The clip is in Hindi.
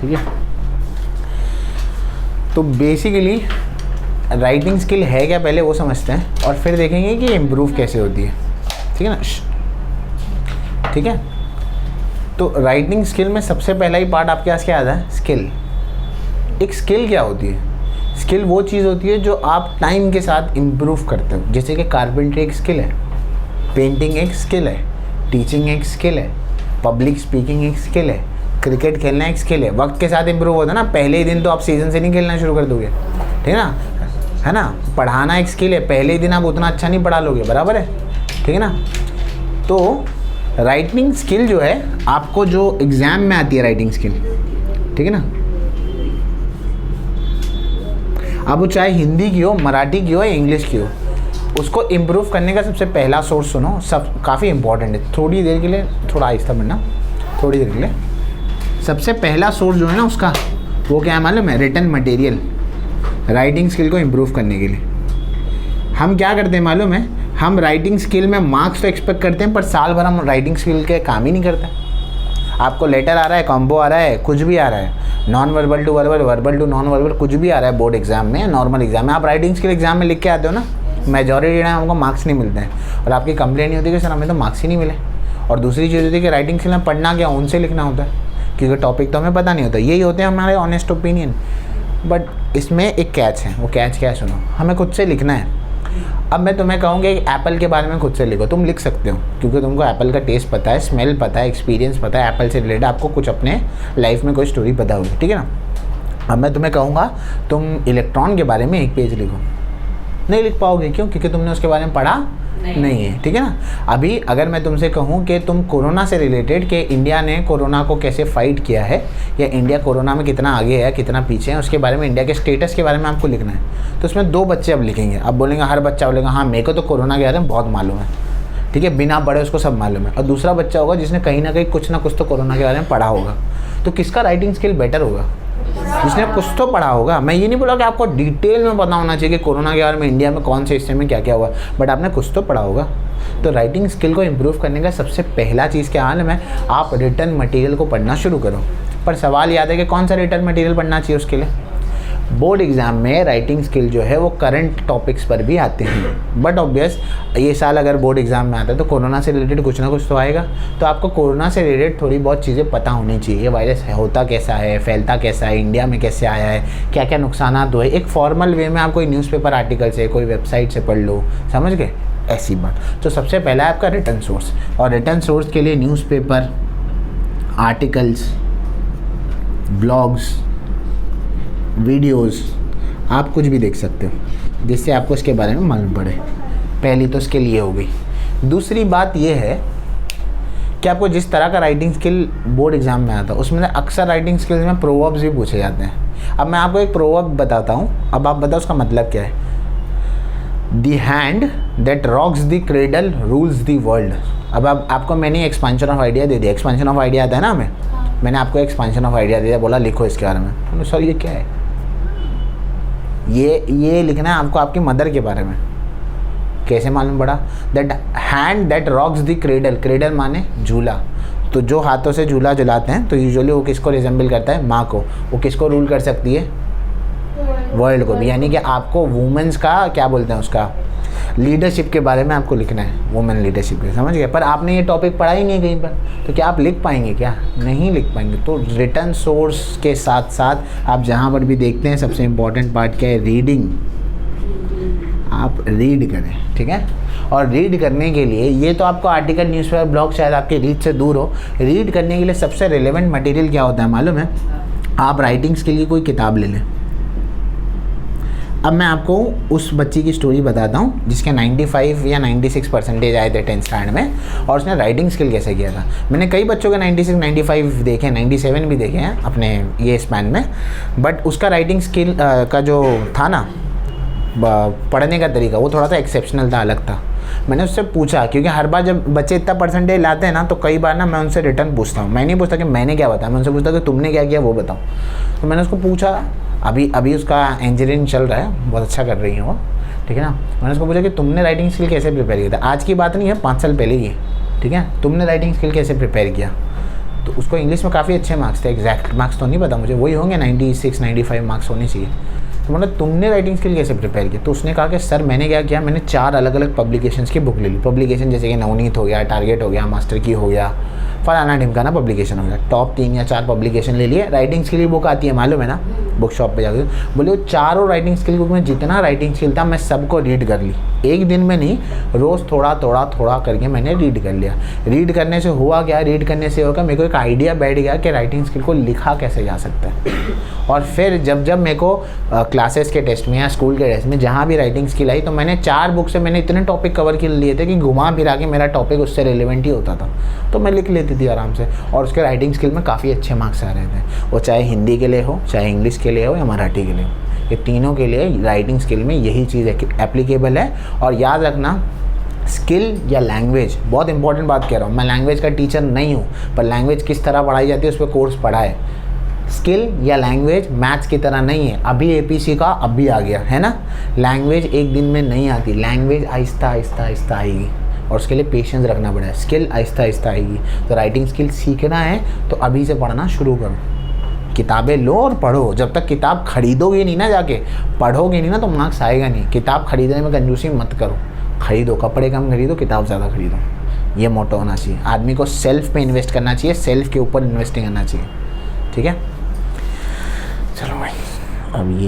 ठीक है। तो बेसिकली राइटिंग स्किल है क्या पहले वो समझते हैं और फिर देखेंगे कि इम्प्रूव कैसे होती है, ठीक है ना। ठीक है, तो राइटिंग स्किल में सबसे पहला ही पार्ट आपके पास क्या आता है, स्किल। एक स्किल क्या होती है, स्किल वो चीज़ होती है जो आप टाइम के साथ इम्प्रूव करते हो। जैसे कि कारपेंट्री एक स्किल है, पेंटिंग एक स्किल है, टीचिंग एक स्किल है, पब्लिक स्पीकिंग एक स्किल है, क्रिकेट खेलना एक स्किल है। वक्त के साथ इम्प्रूव होता है ना, पहले ही दिन तो आप सीजन से नहीं खेलना शुरू कर दोगे, ठीक है ना, है ना। पढ़ाना एक स्किल है, पहले ही दिन आप उतना अच्छा नहीं पढ़ा लोगे, बराबर है, ठीक है ना। तो राइटिंग स्किल जो है आपको जो एग्ज़ाम में आती है राइटिंग स्किल, ठीक है ना, अब वो चाहे हिंदी की हो, मराठी की हो या इंग्लिश की हो, उसको इम्प्रूव करने का सबसे पहला सोर्स सुनो, सब काफ़ी इंपॉर्टेंट है। थोड़ी देर के लिए थोड़ा आहिस्ता पढ़ना, थोड़ी देर के लिए। सबसे पहला सोर्स जो है ना उसका, वो क्या है मालूम है, रिटन मटेरियल। राइटिंग स्किल को इम्प्रूव करने के लिए हम क्या करते हैं मालूम है, हम राइटिंग स्किल में मार्क्स तो एक्सपेक्ट करते हैं, पर साल भर हम राइटिंग स्किल के काम ही नहीं करते। आपको लेटर आ रहा है, कॉम्बो आ रहा है, कुछ भी आ रहा है, non verbal to verbal, verbal to non verbal, कुछ भी आ रहा है बोर्ड एग्जाम में, नॉर्मल एग्जाम में। आप राइटिंग स्किल एग्जाम में लिख के आते हो ना, मेजॉरिटी टाइम हमको मार्क्स नहीं मिलते हैं और आपकी कंप्लेंट नहीं होती कि सर हमें तो मार्क्स ही नहीं मिले। और दूसरी चीज़ होती है कि राइटिंग स्किल में पढ़ना क्या, उनसे लिखना होता है, क्योंकि टॉपिक तो हमें पता नहीं होता। यही होते हैं हमारे ऑनेस्ट ओपिनियन। बट इसमें एक कैच है, वो कैच क्या है सुनो, हमें खुद से लिखना है। अब मैं तुम्हें कहूँगी कि एप्पल के बारे में खुद से लिखो, तुम लिख सकते हो क्योंकि तुमको एप्पल का टेस्ट पता है, स्मेल पता है, एक्सपीरियंस पता है, एप्पल से रिलेटेड आपको कुछ अपने लाइफ में कोई स्टोरी पता होगी, ठीक है ना। अब मैं तुम्हें कहूँगा तुम इलेक्ट्रॉन के बारे में एक पेज लिखो, नहीं लिख पाओगे, क्यों, क्योंकि तुमने उसके बारे में पढ़ा नहीं है, ठीक है ना। अभी अगर मैं तुमसे कहूँ कि तुम कोरोना से रिलेटेड कि इंडिया ने कोरोना को कैसे फाइट किया है या इंडिया कोरोना में कितना आगे है कितना पीछे है, उसके बारे में, इंडिया के स्टेटस के बारे में आपको लिखना है, तो उसमें 2 बच्चे अब लिखेंगे। अब बोलेंगे, हर बच्चा बोलेगा हाँ मेरे को तो कोरोना के बारे में बहुत मालूम है, ठीक है, बिना पढ़े उसको सब मालूम है। और दूसरा बच्चा होगा जिसने कहीं ना कहीं कुछ ना कुछ तो कोरोना के बारे में पढ़ा होगा। तो किसका राइटिंग स्किल बेटर होगा, जिसने कुछ तो पढ़ा होगा। मैं ये नहीं बोला कि आपको डिटेल में पता होना चाहिए कि कोरोना के बारे में इंडिया में कौन से हिस्से में क्या क्या हुआ, बट आपने कुछ तो पढ़ा होगा। तो राइटिंग स्किल को इम्प्रूव करने का सबसे पहला चीज़ क्या हाल है, आप रिटर्न मटेरियल को पढ़ना शुरू करो। पर सवाल याद है कि कौन सा रिटर्न मटेरियल पढ़ना चाहिए उसके लिए। बोर्ड एग्ज़ाम में राइटिंग स्किल जो है वो करंट टॉपिक्स पर भी आते हैं, बट ऑब्वियस ये साल अगर बोर्ड एग्ज़ाम में आता है तो कोरोना से रिलेटेड कुछ ना कुछ तो आएगा। तो आपको कोरोना से रिलेटेड थोड़ी बहुत चीज़ें पता होनी चाहिए। ये वायरस होता कैसा है, फैलता कैसा है, इंडिया में कैसे आया है, क्या क्या नुकसान हुए। एक फॉर्मल वे में आप कोई न्यूज़पेपर आर्टिकल से, कोई वेबसाइट से पढ़ लो, समझ गए, ऐसी बात। तो सबसे पहला है आपका रिटर्न सोर्स, और रिटर्न सोर्स के लिए न्यूज़पेपर, आर्टिकल्स, ब्लॉग्स, वीडियोस, आप कुछ भी देख सकते हो जिससे आपको इसके बारे में मालूम पड़े। पहली तो स्किल ये हो गई। दूसरी बात ये है कि आपको जिस तरह का राइटिंग स्किल बोर्ड एग्जाम में आता है उसमें अक्सर राइटिंग स्किल्स में प्रोवर्ब्स भी पूछे जाते हैं। अब मैं आपको एक प्रोवर्ब बताता हूँ, अब आप बताओ उसका मतलब क्या है। The hand that rocks the cradle rules the world. अब आपको मैंने एक्सपेंशन ऑफ आइडिया दे दिया, एक्सपेंशन ऑफ आइडिया आता है ना हमें, मैंने आपको एक्सपेंशन ऑफ आइडिया दे दिया, बोला लिखो इसके बारे में। सर ये क्या है, ये लिखना है आपको आपकी मदर के बारे में। कैसे मालूम पड़ा, that hand that rocks the cradle, cradle माने झूला, तो जो हाथों से झूला झुलाते हैं तो यूजुअली वो किसको रिजेंबल करता है, माँ को। वो किसको रूल कर सकती है, वर्ल्ड को भी। यानी कि आपको वुमेन्स का क्या बोलते हैं, उसका लीडरशिप के बारे में आपको लिखना है, वुमेन लीडरशिप के, समझ गए। पर आपने ये टॉपिक पढ़ा ही नहीं कहीं पर, तो क्या आप लिख पाएंगे, क्या नहीं लिख पाएंगे। तो रिटर्न सोर्स के साथ साथ आप जहाँ पर भी देखते हैं सबसे इम्पॉर्टेंट पार्ट क्या है, रीडिंग। आप रीड करें, ठीक है। और रीड करने के लिए ये तो आपको आर्टिकल, न्यूज़पेपर, ब्लॉग शायद आपके रीच से दूर हो। रीड करने के लिए सबसे रिलेवेंट मटेरियल क्या होता है मालूम है, आप राइटिंग्स के लिए कोई किताब ले लें। अब मैं आपको उस बच्ची की स्टोरी बताता हूँ जिसके 95 या 96% आए थे 10th स्टैंडर्ड में, और उसने राइटिंग स्किल कैसे किया था। मैंने कई बच्चों के 96, 95 देखे, 97 भी देखे हैं अपने ये स्पैन में, बट उसका राइटिंग स्किल का जो था ना, पढ़ने का तरीका, वो थोड़ा सा एक्सेप्शनल था, अलग था। मैंने उससे पूछा, क्योंकि हर बार जब बच्चे इतना परसेंटेज लाते हैं ना, तो कई बार ना मैं उनसे रिटर्न पूछता हूँ। मैं नहीं पूछता कि मैंने क्या बताया, मैं उनसे पूछता कि तुमने क्या किया वो बताओ। तो मैंने उसको पूछा, अभी उसका इंजीनियरिंग चल रहा है, बहुत अच्छा कर रही है वो, ठीक है ना। मैंने उसको पूछा कि तुमने राइटिंग स्किल कैसे प्रिपेयर किया था। आज की बात नहीं है, 5 साल पहले की, ठीक है। तुमने राइटिंग स्किल कैसे प्रिपेयर किया। तो उसको इंग्लिश में काफ़ी अच्छे मार्क्स थे, एग्जैक्ट मार्क्स तो नहीं पता मुझे, वही होंगे 96 95 मार्क्स होने चाहिए। तो मतलब तुमने राइटिंग स्किल कैसे प्रिपेयर की? तो उसने कहा कि सर मैंने क्या किया, मैंने 4 अलग अलग पब्लिकेशंस की बुक ले ली। पब्लिकेशन जैसे कि नवनीत हो गया, टारगेट हो गया, मास्टर की हो गया, फलाना ढिमकाना पब्लिकेशन हो गया। टॉप 3 या 4 पब्लिकेशन ले लिए। राइटिंग स्किल की बुक आती है मालूम है ना, बुक शॉप पे जाकर बोले वो चारों राइटिंग स्किल बुक में जितना राइटिंग स्किल था मैं सबको रीड कर ली, एक दिन में नहीं, रोज़ थोड़ा थोड़ा थोड़ा करके मैंने रीड कर लिया। रीड करने से हुआ क्या, रीड करने से होगा मेरे को एक आइडिया बैठ गया कि राइटिंग स्किल को लिखा कैसे जा सकता है। और फिर जब जब मेरे को क्लासेस के टेस्ट में या स्कूल के टेस्ट में जहाँ भी राइटिंग स्किल आई, तो मैंने 4 बुक से मैंने इतने टॉपिक कवर कर लिए थे कि घुमा फिरा के मेरा टॉपिक उससे रिलेवेंट ही होता था, तो मैं लिख लेती थी आराम से। और उसके राइटिंग स्किल में काफ़ी अच्छे मार्क्स आ रहे थे, वो चाहे हिंदी के लिए हो, चाहे इंग्लिश के लिए हो या मराठी के लिए हो, ये तीनों के लिए राइटिंग स्किल में यही चीज़ एप्लीकेबल है। और याद रखना, स्किल या लैंग्वेज, बहुत इंपॉर्टेंट बात कह रहा हूँ, मैं लैंग्वेज का टीचर नहीं हूँ, पर लैंग्वेज किस तरह पढ़ाई जाती है उस पर कोर्स पढ़ा है। स्किल या लैंग्वेज मैथ्स की तरह नहीं है, अभी एपीसी का अभी आ गया है ना। लैंग्वेज एक दिन में नहीं आती, लैंग्वेज आहिस्ता आहिस्ता आहिस्ता आएगी और उसके लिए पेशेंस रखना पड़ेगा। स्किल आहिस्ता आहिस्ता आएगी। तो राइटिंग स्किल सीखना है तो अभी से पढ़ना शुरू करो, किताबें लो और पढ़ो। जब तक किताब खरीदोगे नहीं ना, जाके पढ़ोगे नहीं ना, तो मार्क्स आएगा नहीं। किताब खरीदने में कंजूसी मत करो, खरीदो, कपड़े कम खरीदो, किताब ज़्यादा खरीदो, ये मोटो होना चाहिए। आदमी को सेल्फ पे इन्वेस्ट करना चाहिए, सेल्फ के ऊपर इन्वेस्टिंग करना चाहिए, ठीक है। चलो भाई, अब ये